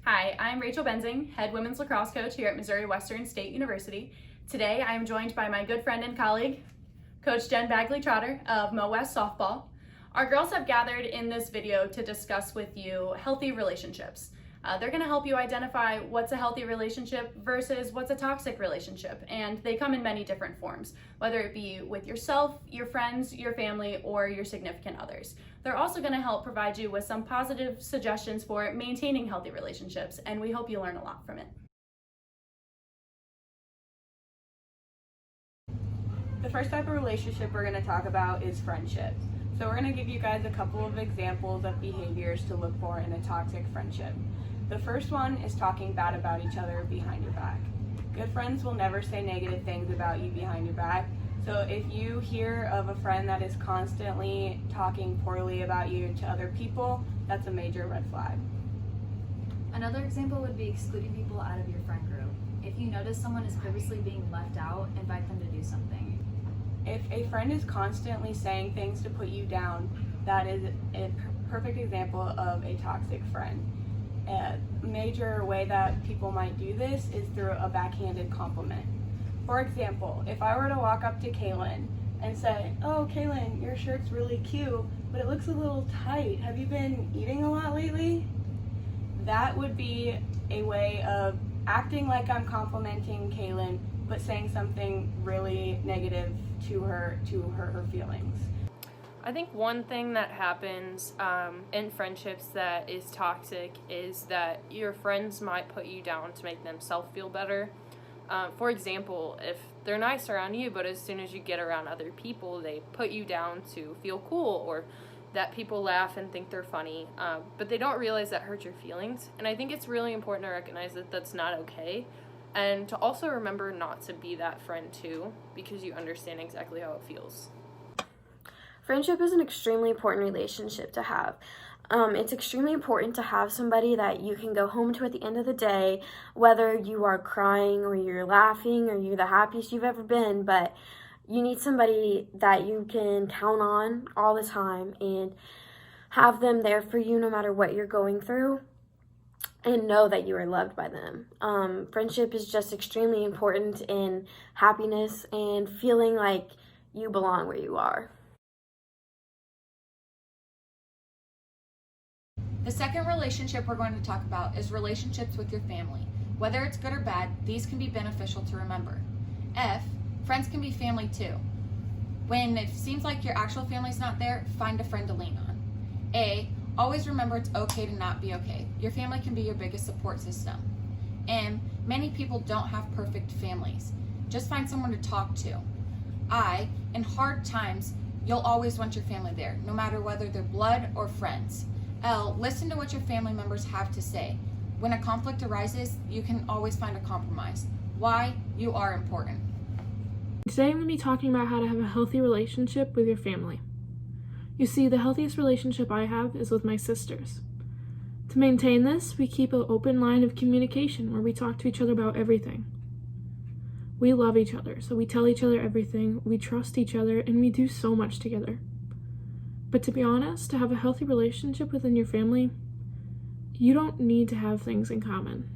Hi, I'm Rachel Benzing, head women's lacrosse coach here at Missouri Western State University. Today I am joined by my good friend and colleague, Coach Jen Bagley-Trotter of MWSU Softball. Our girls have gathered in this video to discuss with you healthy relationships. They're going to help you identify what's a healthy relationship versus what's a toxic relationship, and they come in many different forms, whether it be with yourself, your friends, your family, or your significant others. They're also going to help provide you with some positive suggestions for maintaining healthy relationships, and we hope you learn a lot from it. The first type of relationship we're going to talk about is friendship. So we're going to give you guys a couple of examples of behaviors to look for in a toxic friendship. The first one is talking bad about each other behind your back. Good friends will never say negative things about you behind your back. So if you hear of a friend that is constantly talking poorly about you to other people, that's a major red flag. Another example would be excluding people out of your friend group. If you notice someone is purposely being left out, invite them to do something. If a friend is constantly saying things to put you down, that is a perfect example of a toxic friend. A major way that people might do this is through a backhanded compliment. For example, if I were to walk up to Kaylin and say, "Oh, Kaylin, your shirt's really cute, but it looks a little tight. Have you been eating a lot lately?" That would be a way of acting like I'm complimenting Kaylin, but saying something really negative to her feelings. I think one thing that happens in friendships that is toxic is that your friends might put you down to make themselves feel better. For example, if they're nice around you, but as soon as you get around other people, they put you down to feel cool, or that people laugh and think they're funny, but they don't realize that hurts your feelings. And I think it's really important to recognize that that's not okay, and to also remember not to be that friend too, because you understand exactly how it feels. Friendship is an extremely important relationship to have. It's extremely important to have somebody that you can go home to at the end of the day, whether you are crying or you're laughing or you're the happiest you've ever been, but you need somebody that you can count on all the time and have them there for you no matter what you're going through, and know that you are loved by them. Friendship is just extremely important in happiness and feeling like you belong where you are. The second relationship we're going to talk about is relationships with your family. Whether it's good or bad, these can be beneficial to remember. F, friends can be family too. When it seems like your actual family's not there, find a friend to lean on. A, always remember it's okay to not be okay. Your family can be your biggest support system. M, many people don't have perfect families. Just find someone to talk to. I, in hard times, you'll always want your family there, no matter whether they're blood or friends. L, listen to what your family members have to say. When a conflict arises, you can always find a compromise. Y, you are important. Today I'm going to be talking about how to have a healthy relationship with your family. You see, the healthiest relationship I have is with my sisters. To maintain this, we keep an open line of communication where we talk to each other about everything. We love each other, so we tell each other everything, we trust each other, and we do so much together. But to be honest, to have a healthy relationship within your family, you don't need to have things in common.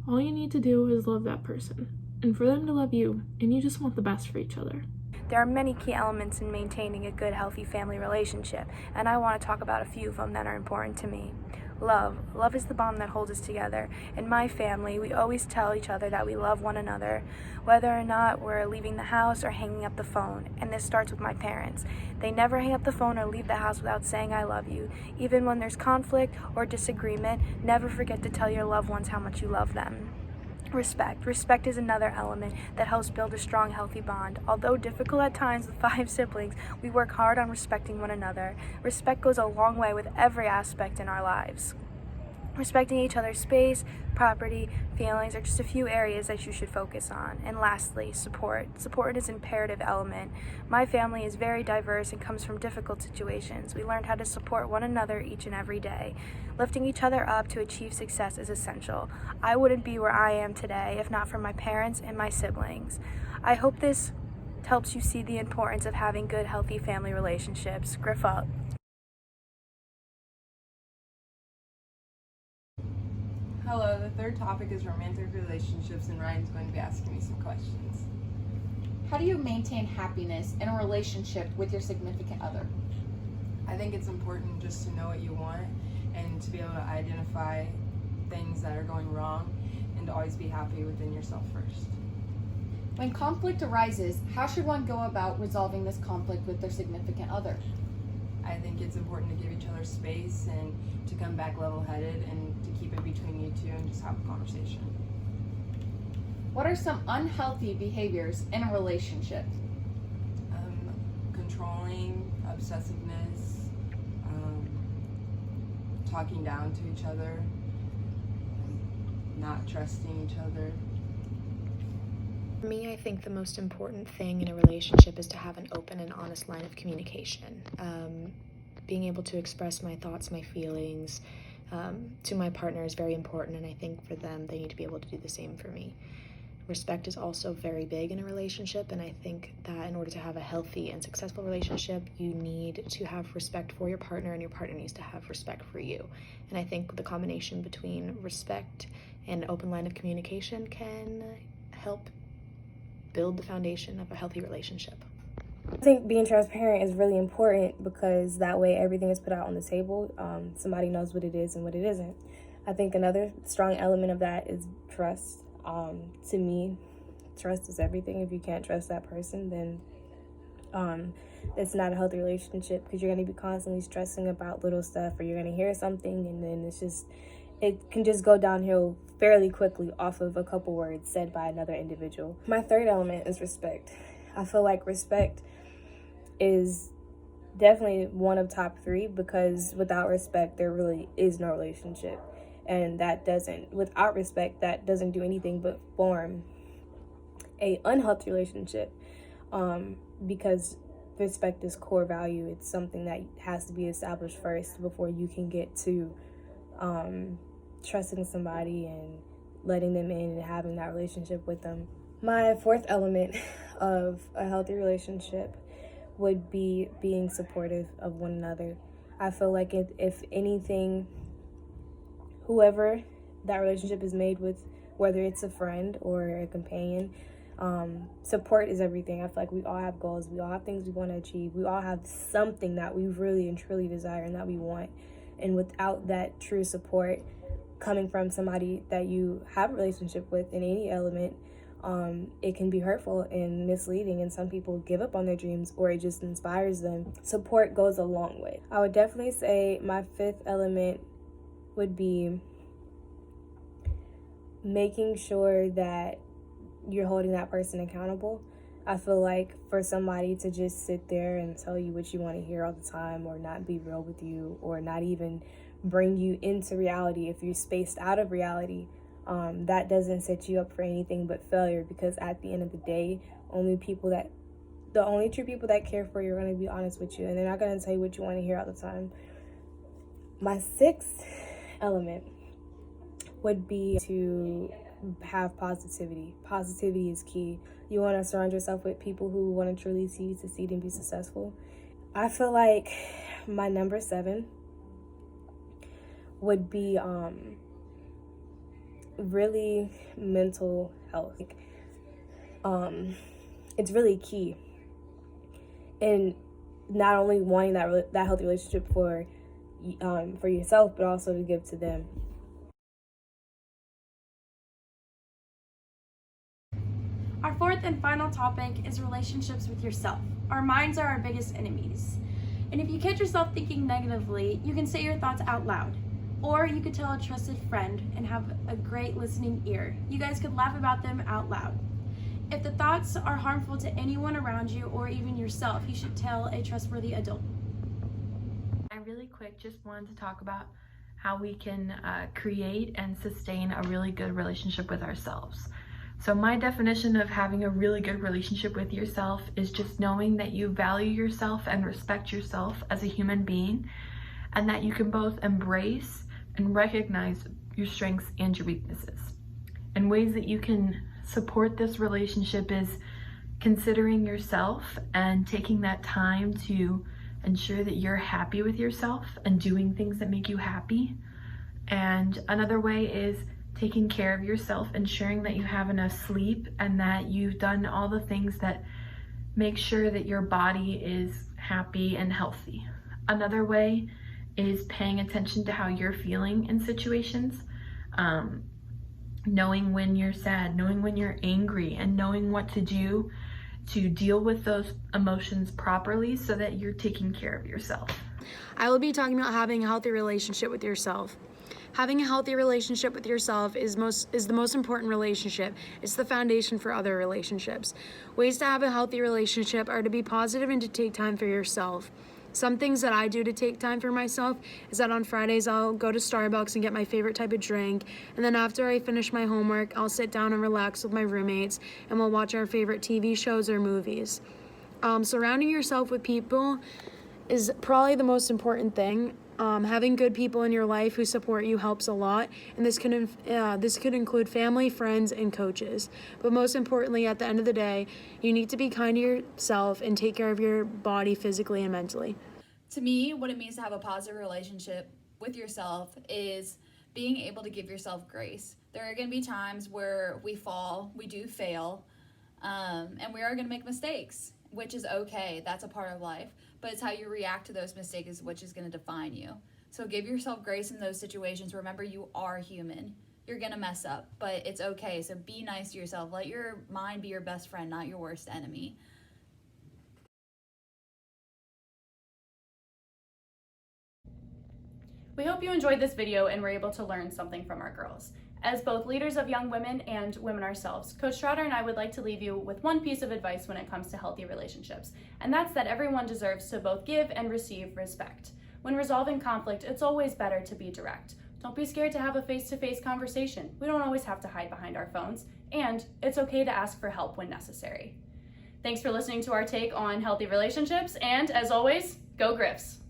All you need to do is love that person, and for them to love you, and you just want the best for each other. There are many key elements in maintaining a good, healthy family relationship, and I want to talk about a few of them that are important to me. Love. Love is the bond that holds us together. In my family, we always tell each other that we love one another, whether or not we're leaving the house or hanging up the phone, and this starts with my parents. They never hang up the phone or leave the house without saying I love you. Even when there's conflict or disagreement, never forget to tell your loved ones how much you love them. Respect. Respect is another element that helps build a strong, healthy bond. Although difficult at times with 5 siblings, we work hard on respecting one another. Respect goes a long way with every aspect in our lives. Respecting each other's space, property, feelings are just a few areas that you should focus on. And lastly, support. Support is an imperative element. My family is very diverse and comes from difficult situations. We learned how to support one another each and every day. Lifting each other up to achieve success is essential. I wouldn't be where I am today if not for my parents and my siblings. I hope this helps you see the importance of having good, healthy family relationships. Griff up. Hello, the third topic is romantic relationships, and Ryan's going to be asking me some questions. How do you maintain happiness in a relationship with your significant other? I think it's important just to know what you want and to be able to identify things that are going wrong and to always be happy within yourself first. When conflict arises, how should one go about resolving this conflict with their significant other? I think it's important to give each other space and to come back level-headed and to keep it between you two and just have a conversation. What are some unhealthy behaviors in a relationship? Controlling, obsessiveness, talking down to each other, not trusting each other. For me, I think the most important thing in a relationship is to have an open and honest line of communication. Being able to express my thoughts, my feelings to my partner is very important, and I think for them, they need to be able to do the same for me. Respect is also very big in a relationship, and I think that in order to have a healthy and successful relationship, you need to have respect for your partner, and your partner needs to have respect for you. And I think the combination between respect and an open line of communication can help build the foundation of a healthy relationship. I think being transparent is really important because that way everything is put out on the table. Somebody knows what it is and what it isn't. I think another strong element of that is trust. To me, trust is everything. If you can't trust that person, then it's not a healthy relationship, because you're going to be constantly stressing about little stuff, or you're going to hear something and then it can just go downhill fairly quickly off of a couple words said by another individual. My third element is respect. I feel like respect is definitely one of top 3, because without respect, there really is no relationship. And without respect, that doesn't do anything but form a unhealthy relationship, because respect is core value. It's something that has to be established first before you can get to trusting somebody and letting them in and having that relationship with them. My fourth element of a healthy relationship would be being supportive of one another. I feel like if anything, whoever that relationship is made with, whether it's a friend or a companion, support is everything. I feel like we all have goals. We all have things we want to achieve. We all have something that we really and truly desire and that we want. And without that true support coming from somebody that you have a relationship with in any element, it can be hurtful and misleading, and some people give up on their dreams, or it just inspires them. Support goes a long way. I would definitely say my fifth element would be making sure that you're holding that person accountable. I feel like for somebody to just sit there and tell you what you want to hear all the time, or not be real with you, or not even bring you into reality if you're spaced out of reality, that doesn't set you up for anything but failure, because at the end of the day, the only true people that care for you are going to be honest with you, and they're not going to tell you what you want to hear all the time. My sixth element would be to have positivity. Positivity is key. You want to surround yourself with people who want to truly see you succeed and be successful. I feel like my number 7 would be really mental health. It's really key in not only wanting that healthy relationship for yourself, but also to give to them. Our fourth and final topic is relationships with yourself. Our minds are our biggest enemies. And if you catch yourself thinking negatively, you can say your thoughts out loud. Or you could tell a trusted friend and have a great listening ear. You guys could laugh about them out loud. If the thoughts are harmful to anyone around you or even yourself, you should tell a trustworthy adult. I really quick just wanted to talk about how we can create and sustain a really good relationship with ourselves. So my definition of having a really good relationship with yourself is just knowing that you value yourself and respect yourself as a human being, and that you can both embrace and recognize your strengths and your weaknesses. And ways that you can support this relationship is considering yourself and taking that time to ensure that you're happy with yourself and doing things that make you happy. And another way is taking care of yourself, ensuring that you have enough sleep and that you've done all the things that make sure that your body is happy and healthy. Another way is paying attention to how you're feeling in situations, knowing when you're sad, knowing when you're angry, and knowing what to do to deal with those emotions properly so that you're taking care of yourself. I will be talking about having a healthy relationship with yourself. Having a healthy relationship with yourself is the most important relationship. It's the foundation for other relationships. Ways to have a healthy relationship are to be positive and to take time for yourself. Some things that I do to take time for myself is that on Fridays I'll go to Starbucks and get my favorite type of drink, and then after I finish my homework, I'll sit down and relax with my roommates, and we'll watch our favorite TV shows or movies. Surrounding yourself with people is probably the most important thing. Having good people in your life who support you helps a lot, and this could include family, friends, and coaches. But most importantly, at the end of the day, you need to be kind to yourself and take care of your body physically and mentally. To me, what it means to have a positive relationship with yourself is being able to give yourself grace. There are going to be times where we fall, we do fail, and we are going to make mistakes, which is okay. That's a part of life. But it's how you react to those mistakes which is going to define you. So give yourself grace in those situations. Remember, you are human. You're going to mess up, but it's okay. So be nice to yourself. Let your mind be your best friend, not your worst enemy. We hope you enjoyed this video and were able to learn something from our girls. As both leaders of young women and women ourselves, Coach Trotter and I would like to leave you with one piece of advice when it comes to healthy relationships, and that's that everyone deserves to both give and receive respect. When resolving conflict, it's always better to be direct. Don't be scared to have a face-to-face conversation. We don't always have to hide behind our phones, and it's okay to ask for help when necessary. Thanks for listening to our take on healthy relationships, and as always, go Griffs!